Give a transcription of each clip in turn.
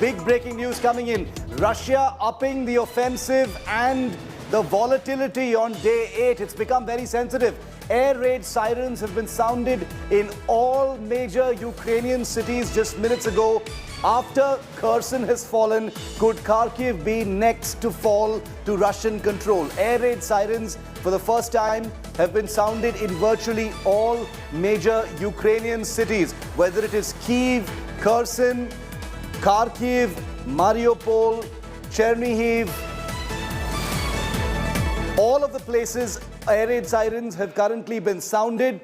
Big breaking news coming in. Russia upping the offensive and the volatility on day 8. It's become very sensitive. Air raid sirens have been sounded in all major Ukrainian cities just minutes ago. After Kherson has fallen, could Kharkiv be next to fall to Russian control? Air raid sirens for the first time have been sounded in virtually all major Ukrainian cities, whether it is Kyiv, Kherson, Kharkiv, Mariupol, Chernihiv. All of the places air raid sirens have currently been sounded.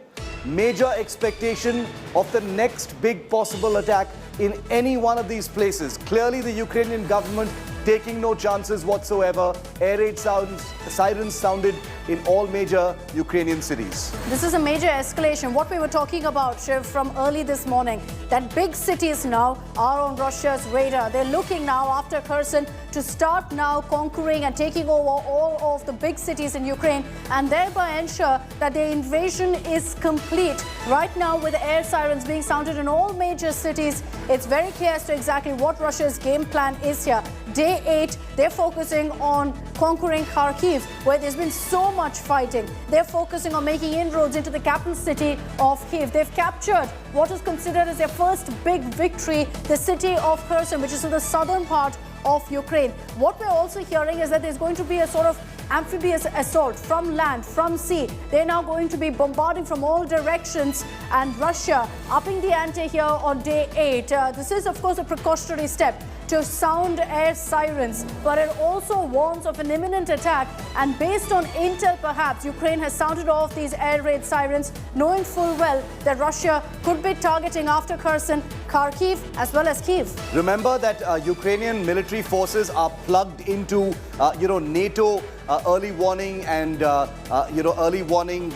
Major expectation of the next big possible attack in any one of these places. Clearly the Ukrainian government taking no chances whatsoever. Air raid sirens sounded in all major Ukrainian cities. This is a major escalation. What we were talking about, Shiv, from early this morning, that big cities now are on Russia's radar. They're looking now after Kherson to start now conquering and taking over all of the big cities in Ukraine and thereby ensure that the invasion is complete. Right now, with air sirens being sounded in all major cities, it's very clear as to exactly what Russia's game plan is here. Day 8, they're focusing on conquering Kharkiv, where there's been so much fighting. They're focusing on making inroads into the capital city of Kyiv. They've captured what is considered as their first big victory, the city of Kherson, which is in the southern part of Ukraine. What we're also hearing is that there's going to be a sort of amphibious assault from land, from sea. They're now going to be bombarding from all directions, and Russia upping the ante here on day 8. This is, of course, a precautionary step to sound air sirens, but it also warns of an imminent attack. And based on intel, perhaps, Ukraine has sounded off these air raid sirens, knowing full well that Russia could be targeting after Kherson, Kharkiv, as well as Kyiv. Remember that Ukrainian military forces are plugged into, NATO early warning and, early warning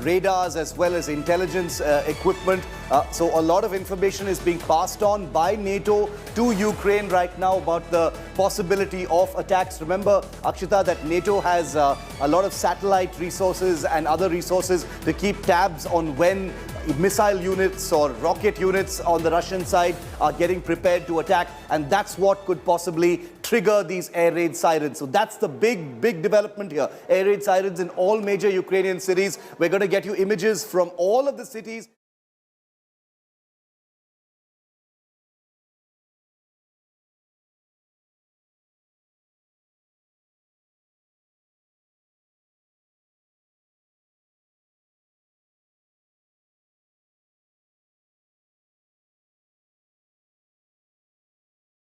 radars as well as intelligence equipment. So a lot of information is being passed on by NATO to Ukraine right now about the possibility of attacks. Remember, Akshita, that NATO has a lot of satellite resources and other resources to keep tabs on when missile units or rocket units on the Russian side are getting prepared to attack, and that's what could possibly trigger these air raid sirens. So that's the big development here. Air raid sirens in all major Ukrainian cities. We're going to get you images from all of the cities.